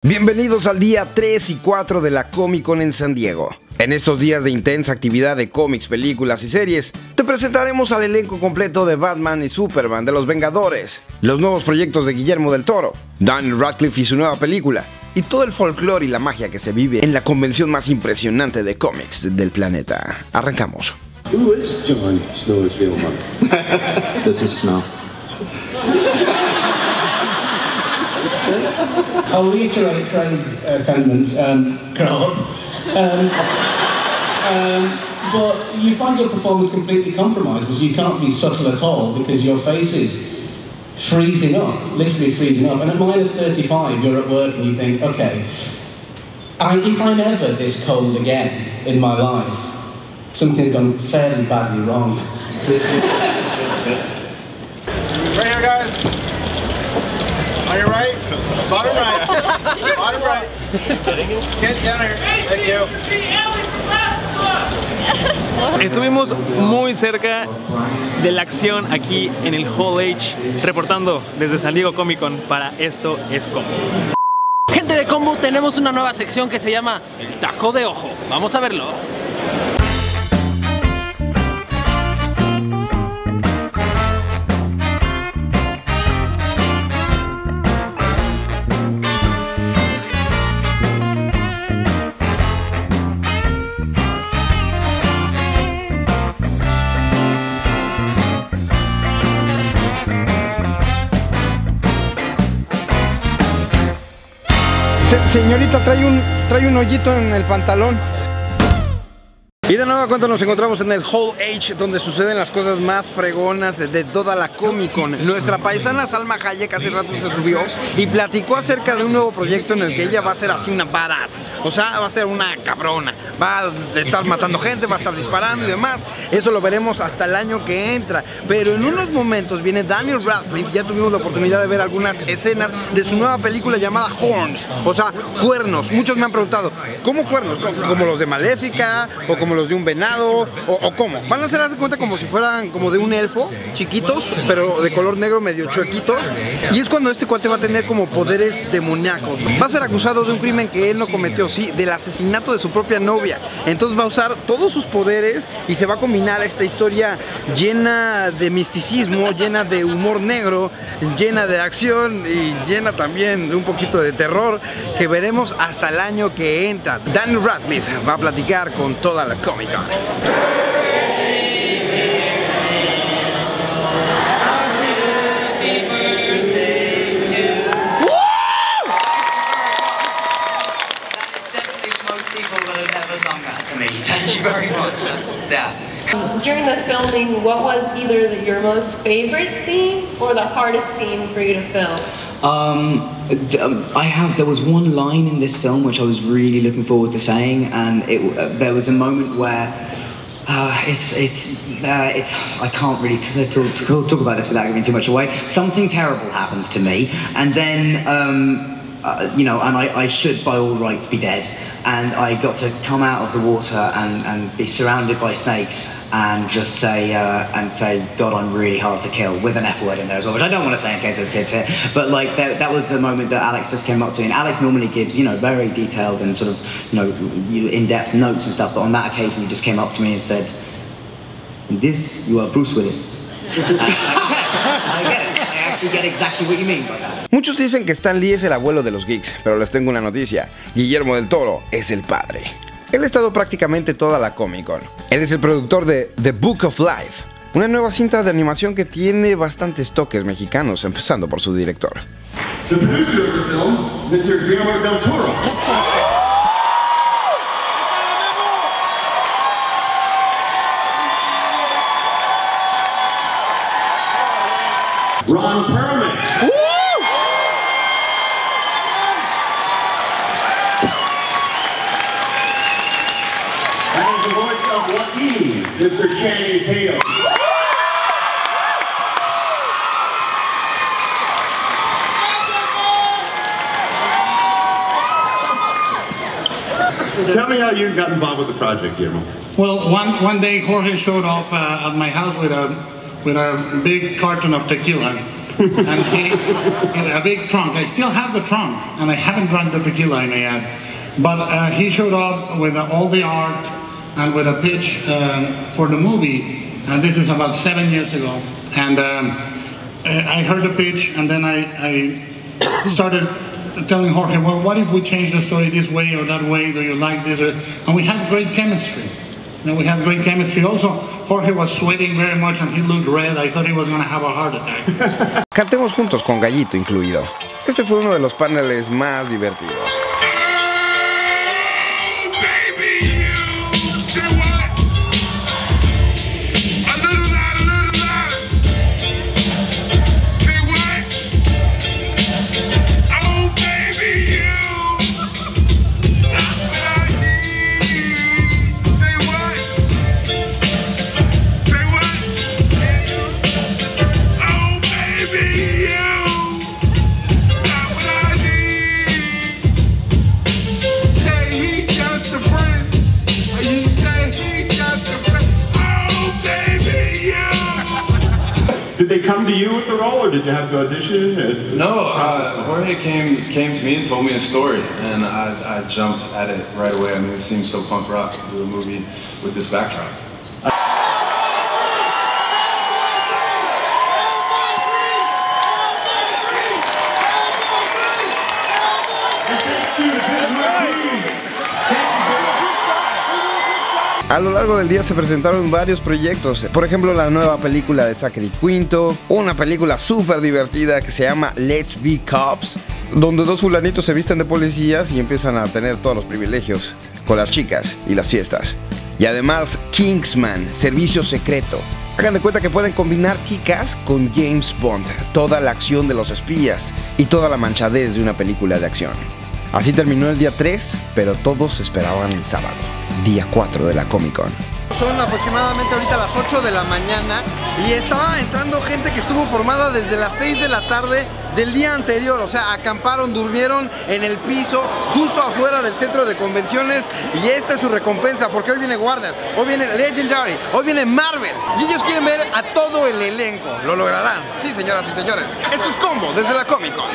Bienvenidos al día 3 y 4 de la Comic Con en San Diego. En estos días de intensa actividad de cómics, películas y series, te presentaremos al elenco completo de Batman y Superman, de los Vengadores, los nuevos proyectos de Guillermo del Toro, Daniel Radcliffe y su nueva película, y todo el folclore y la magia que se vive en la convención más impresionante de cómics del planeta. Arrancamos. Who is Jon Snow's real mother? This is Snow. I'll reiterate Craig's sentiments, grow up. But you find your performance completely compromised because you can't be subtle at all because your face is freezing up, literally freezing up. And at minus 35, you're at work and you think, okay, if I'm ever this cold again in my life, something's gone fairly badly wrong. Right here, guys. On your right, bottom right, bottom right. Get down here. Thank you. Estuvimos muy cerca de la acción aquí en el Hall H, reportando desde San Diego Comic Con para Esto es Combo. Gente de Combo, tenemos una nueva sección que se llama El Taco de Ojo. Vamos a verlo. Señorita, trae un hoyito en el pantalón. Y de nuevo cuenta nos encontramos en el Hall H, donde suceden las cosas más fregonas de toda la Comic Con. Nuestra paisana Salma Hayek hace rato se subió y platicó acerca de un nuevo proyecto en el que ella va a ser así una badass. O sea, va a ser una cabrona. Va a estar matando gente, va a estar disparando y demás. Eso lo veremos hasta el año que entra. Pero en unos momentos viene Daniel Radcliffe. Ya tuvimos la oportunidad de ver algunas escenas de su nueva película llamada Horns. O sea, cuernos. Muchos me han preguntado, ¿cómo cuernos? ¿Como los de Maléfica? ¿O como los de un venado? ¿O cómo? Van a hacer, haz de cuenta, como si fueran como de un elfo, chiquitos, pero de color negro, medio chuequitos. Y es cuando este cuate va a tener como poderes demoníacos. Va a ser acusado de un crimen que él no cometió, sí, del asesinato de su propia novia. Entonces va a usar todos sus poderes y se va a combinar esta historia llena de misticismo, llena de humor negro, llena de acción y llena también de un poquito de terror, que veremos hasta el año que entra. Daniel Radcliffe va a platicar con toda la Comic Con. During the filming, what was either your most favorite scene or the hardest scene for you to film? There was one line in this film which I was really looking forward to saying, and there was a moment where I can't really talk about this without giving too much away. Something terrible happens to me, and then you know, and I should by all rights be dead. And I got to come out of the water and be surrounded by snakes and just say, God, I'm really hard to kill, with an F word in there as well, which I don't want to say in case there's kids here. But like that was the moment that Alex just came up to me. And Alex normally gives, you know, very detailed and sort of, you know, in-depth notes and stuff. But on that occasion, he just came up to me and said, "In this, you are Bruce Willis." I get it. I actually get exactly what you mean by that. Muchos dicen que Stan Lee es el abuelo de los geeks, pero les tengo una noticia: Guillermo del Toro es el padre. Él ha estado prácticamente toda la Comic Con. Él es el productor de The Book of Life, una nueva cinta de animación que tiene bastantes toques mexicanos, empezando por su director. The producer of the film, Mr. Guillermo del Toro. Ron Perlman. And the voice of Joaquin, Mr. Channing Tatum. Tell me how you got involved with the project, Guillermo. Well, one day Jorge showed up at my house with a big carton of tequila, and he had a big trunk. I still have the trunk, and I haven't drunk the tequila, I may add. But he showed up with all the art and with a pitch for the movie, and this is about 7 years ago. And I heard the pitch, and then I started telling Jorge, well, what if we change the story this way or that way? Do you like this? And we had great chemistry. We had great chemistry. Also, Jorge was sweating very much and he looked red. I thought he was going to have a heart attack. Cantemos juntos con Gallito incluido. Este fue uno de los paneles más divertidos. Did they come to you with the role, or did you have to audition? No, Jorge came to me and told me a story, and I jumped at it right away. I mean, it seems so punk rock to do a movie with this backdrop. A lo largo del día se presentaron varios proyectos, por ejemplo la nueva película de Zachary Quinto, una película súper divertida que se llama Let's Be Cops, donde dos fulanitos se visten de policías y empiezan a tener todos los privilegios con las chicas y las fiestas. Y además Kingsman, Servicio Secreto. Hagan de cuenta que pueden combinar Kick-Ass con James Bond, toda la acción de los espías y toda la manchadez de una película de acción. Así terminó el día 3, pero todos esperaban el sábado, día 4 de la Comic-Con. Son aproximadamente ahorita las 8 de la mañana y estaba entrando gente que estuvo formada desde las 6 de la tarde del día anterior. O sea, acamparon, durmieron en el piso, justo afuera del centro de convenciones, y esta es su recompensa, porque hoy viene Warner, hoy viene Legendary, hoy viene Marvel, y ellos quieren ver a todo el elenco. ¿Lo lograrán? Sí, señoras y señores. Esto es Combo desde la Comic-Con.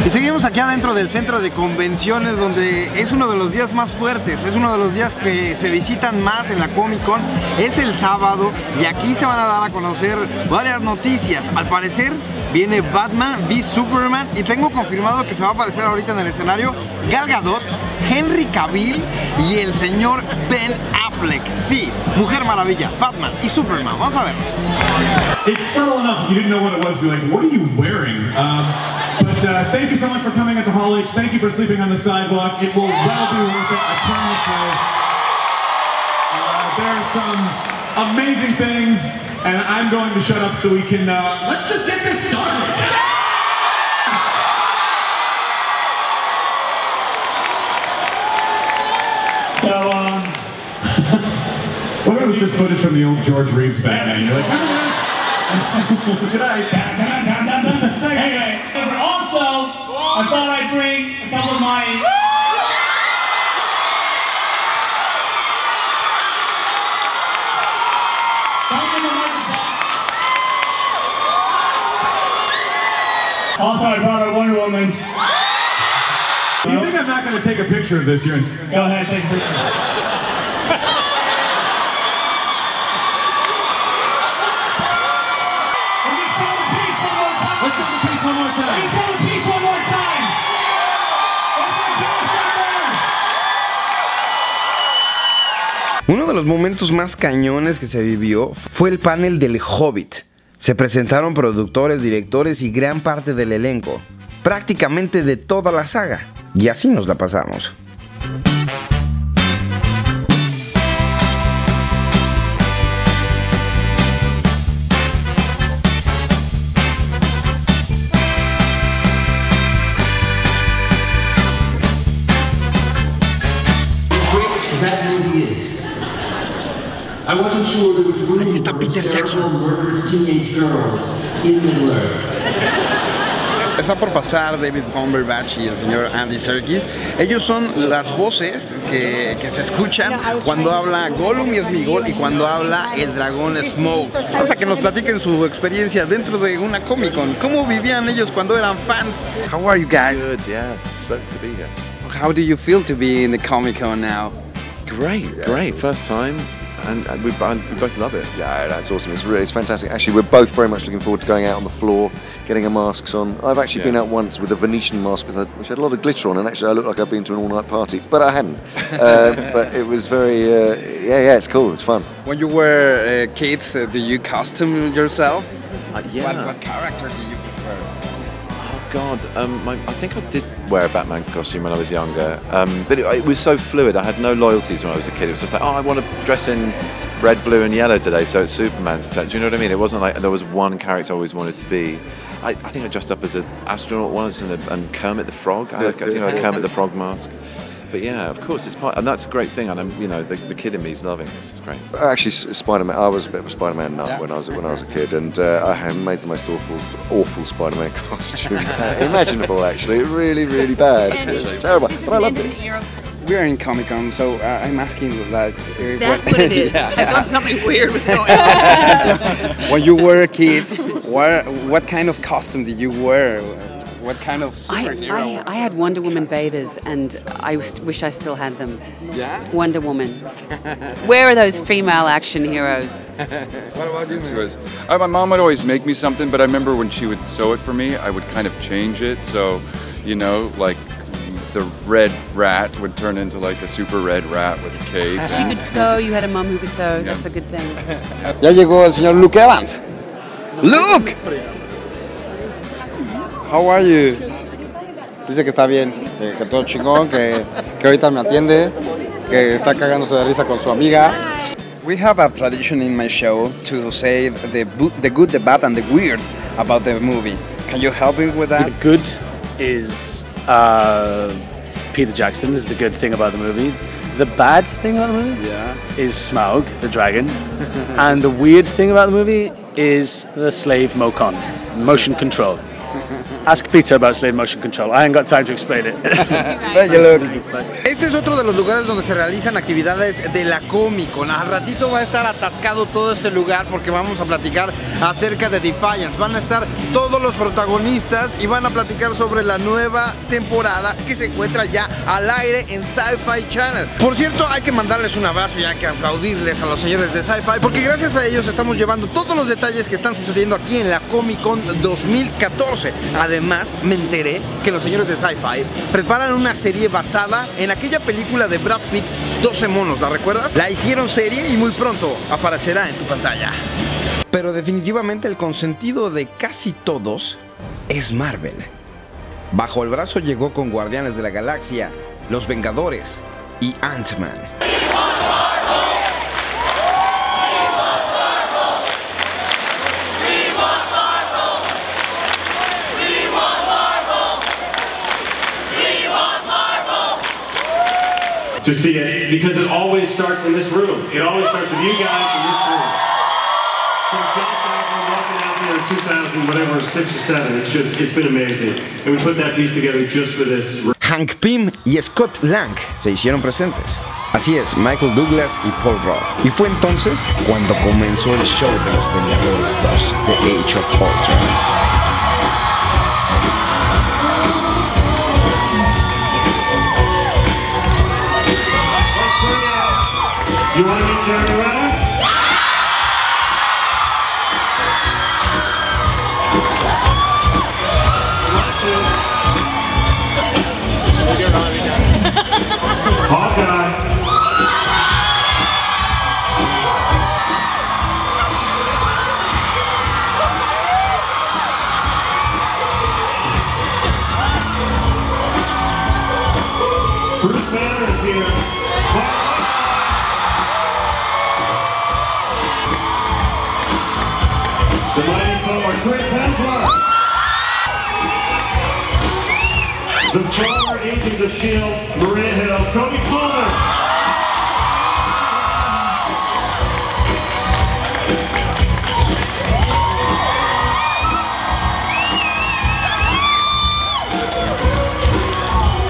Y seguimos aquí adentro del centro de convenciones, donde es uno de los días más fuertes, es uno de los días que se visitan más en la Comic Con. Es el sábado y aquí se van a dar a conocer varias noticias. Al parecer viene Batman v Superman y tengo confirmado que se va a aparecer ahorita en el escenario Gal Gadot, Henry Cavill y el señor Ben Affleck. Sí, Mujer Maravilla, Batman y Superman. Vamos a ver. It's subtle enough if you didn't know what it was, be like, what are you wearing? But thank you so much for coming out to Hall H. Thank you for sleeping on the sidewalk. It will well be worth it, I promise you. There are some amazing things, and I'm going to shut up so we can, let's just get this started. So, what was just footage from the old George Reeves Batman? You're like, remember this? Good night. Anyway, but also, I thought I'd bring a couple of my... Also, I brought a Wonder Woman. You think I'm not going to take a picture of this? Go ahead, take a picture. Let's show the piece one more time. Let's show the piece one more time. Uno de los momentos más cañones que se vivió fue el panel del Hobbit. Se presentaron productores, directores y gran parte del elenco, prácticamente de toda la saga, y así nos la pasamos. Ahí está Peter Jackson. Está por pasar David Cumberbatch y el señor Andy Serkis. Ellos son las voces que se escuchan cuando habla Gollum y Sméagol y cuando habla el dragón Smaug. Vamos a que nos platiquen su experiencia dentro de una Comic-Con. ¿Cómo vivían ellos cuando eran fans? How are you guys? Good, yeah. Stoked to be here. How do you feel to be in the Comic-Con now? Great. First time. And we both love it. Yeah, that's awesome. It's fantastic. Actually, we're both very much looking forward to going out on the floor, getting our masks on. I've actually been out once with a Venetian mask which had a lot of glitter on, and actually I looked like I'd been to an all-night party, but I hadn't. But it was very, yeah, it's cool. It's fun. When you were kids, do you costume yourself? Yeah. What character do you prefer? God, I think I did wear a Batman costume when I was younger, but it was so fluid. I had no loyalties when I was a kid. It was just like, oh, I want to dress in red, blue and yellow today, so it's Superman's turn. Do you know what I mean? It wasn't like there was one character I always wanted to be. I think I dressed up as an astronaut once and Kermit the Frog. I had a Kermit the Frog mask. But yeah, of course, it's part, and that's a great thing. And the kid in me is loving this. It's great. Actually, Spider-Man. I was a bit of a Spider-Man nut when I was a kid, and I had made the most awful Spider-Man costume imaginable. Actually, really bad. It's terrible, but I loved it. We are in Comic-Con, so I'm asking that. Is that what it is? I thought something weird was going on. When you were kids, what kind of costume did you wear? What kind of superhero? I had Wonder Woman bathers, and I wish I still had them. Yeah? Wonder Woman. Where are those female action heroes? What about you? My mom would always make me something, but I remember when she would sew it for me, I would kind of change it. So, like the red rat would turn into like a super red rat with a cape. She could sew. You had a mom who could sew. Yeah. That's a good thing. Ya llegó el señor Luke Evans. Luke! How are you? Dice que está bien, que todo chingón, que ahorita me atiende, que está cagándose de risa con su amiga. We have a tradition in my show to say the good, the bad, and the weird about the movie. Can you help me with that? The good is Peter Jackson is the good thing about the movie. The bad thing about the movie is Smaug, the dragon. And the weird thing about the movie is the slave Mocon, motion control. Ask Peter about slave motion control. I ain't got time to explain it. Thank you, Luke. Este es otro de los lugares donde se realizan actividades de la Comic-Con. Al ratito va a estar atascado todo este lugar porque vamos a platicar acerca de Defiance. Van a estar todos los protagonistas y van a platicar sobre la nueva temporada que se encuentra ya al aire en Sci-Fi Channel. Por cierto, hay que mandarles un abrazo y hay que aplaudirles a los señores de Sci-Fi porque gracias a ellos estamos llevando todos los detalles que están sucediendo aquí en la Comic-Con 2014. Además, me enteré que los señores de Sci-Fi preparan una serie basada en aquella película de Brad Pitt, 12 monos, ¿la recuerdas? La hicieron serie y muy pronto aparecerá en tu pantalla. Pero definitivamente el consentido de casi todos es Marvel. Bajo el brazo llegó con Guardianes de la Galaxia, Los Vengadores y Ant-Man. To see it, because it always starts in this room. It always starts with you guys in this room. From John Favreau walking out there in 2000, whatever, 6 or 7, it's been amazing. And we put that piece together just for this. Hank Pym y Scott Lang se hicieron presentes. Así es, Michael Douglas y Paul Rudd. Y fue entonces cuando comenzó el show de los Vengadores 2, The Age of Ultron. You want to meet Jeremy Renner? Hawkeye. Bruce Banner is here. The mighty forward, Chris Hemsworth. The former agent of S.H.I.E.L.D., Maria Hill, Cody Fuller.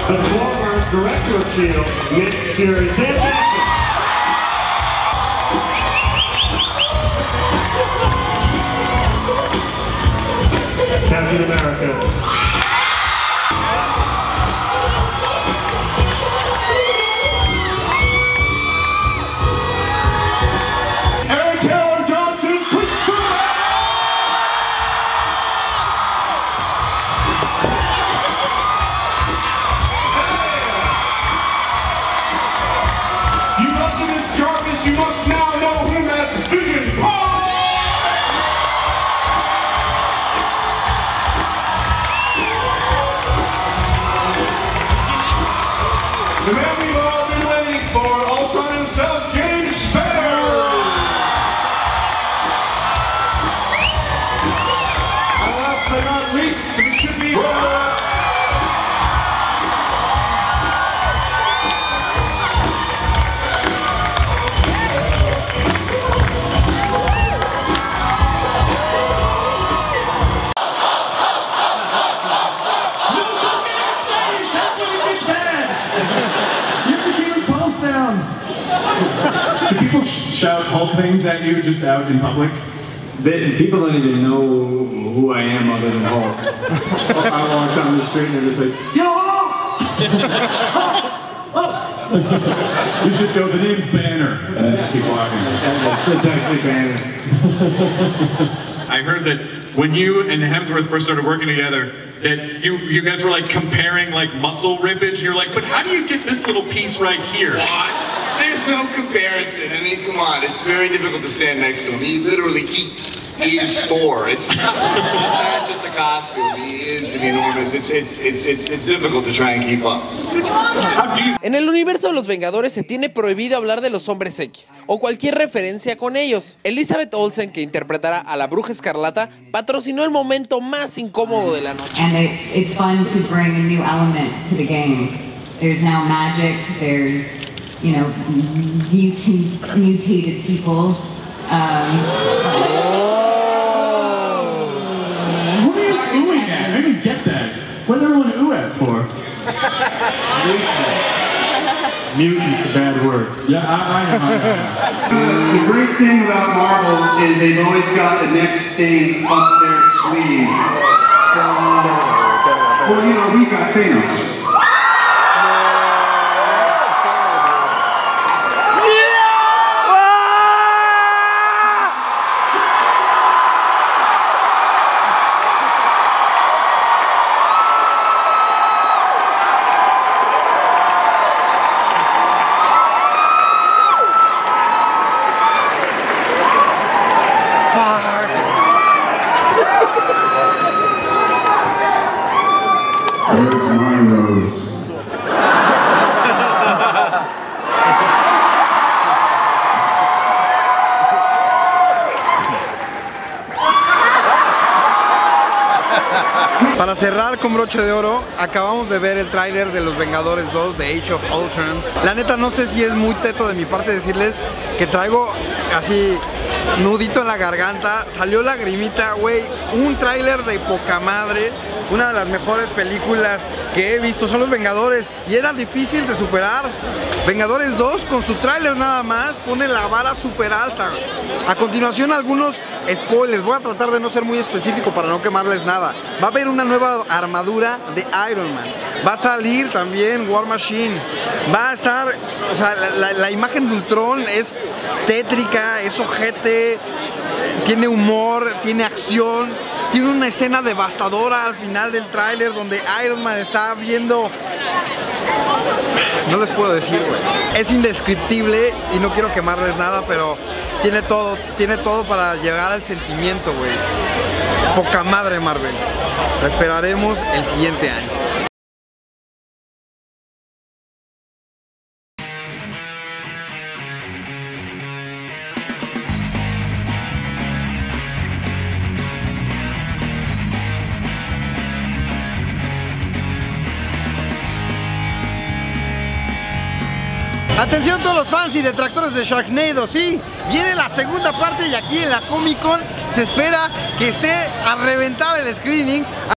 the former director of S.H.I.E.L.D., Nick Fury. Sam Jackson. Captain America. Do people shout Hulk things at you just out in public? People don't even know who I am other than Hulk. I walk down the street and they're just like, yo, Hulk! You just go, the name's Banner, and just keep walking. It's actually Banner. I heard that when you and Hemsworth first started working together, that you guys were like comparing like muscle rippage, and you're like, but how do you get this little piece right here? What? There's no comparison. I mean, come on. It's very difficult to stand next to him. He literally is Thor. It's not just a costume. He is enormous. It's difficult to try and keep up. En el universo de los Vengadores se tiene prohibido hablar de los hombres X o cualquier referencia con ellos. Elizabeth Olsen, que interpretará a la Bruja Escarlata, patrocinó el momento más incómodo de la noche. And it's fun to bring a new element to the game. There's now magic. There's, you know, mutated people. What are you oohing at? I didn't get that. What did everyone ooh at for? Mutant's a bad word. Yeah, I know. The great thing about Marvel is they've always got the next thing up their sleeve. So, well, you know, we got Thanos. Para cerrar con broche de oro, acabamos de ver el tráiler de los Vengadores 2 de Age of Ultron. La neta no sé si es muy teto de mi parte decirles que traigo así nudito en la garganta, salió lagrimita, güey, un tráiler de poca madre. Una de las mejores películas que he visto son los Vengadores y era difícil de superar. Vengadores 2 con su tráiler nada más pone la vara súper alta. A continuación algunos spoilers, voy a tratar de no ser muy específico para no quemarles nada. Va a haber una nueva armadura de Iron Man, va a salir también War Machine, va a estar, o sea, la imagen de Ultron es tétrica, es ojete, tiene humor, tiene acción. Tiene una escena devastadora al final del tráiler donde Iron Man está viendo... No les puedo decir, güey. Es indescriptible y no quiero quemarles nada, pero tiene todo para llegar al sentimiento, güey. Poca madre Marvel. La esperaremos el siguiente año. Atención todos los fans y detractores de Sharknado, sí, viene la segunda parte y aquí en la Comic Con se espera que esté a reventar el screening.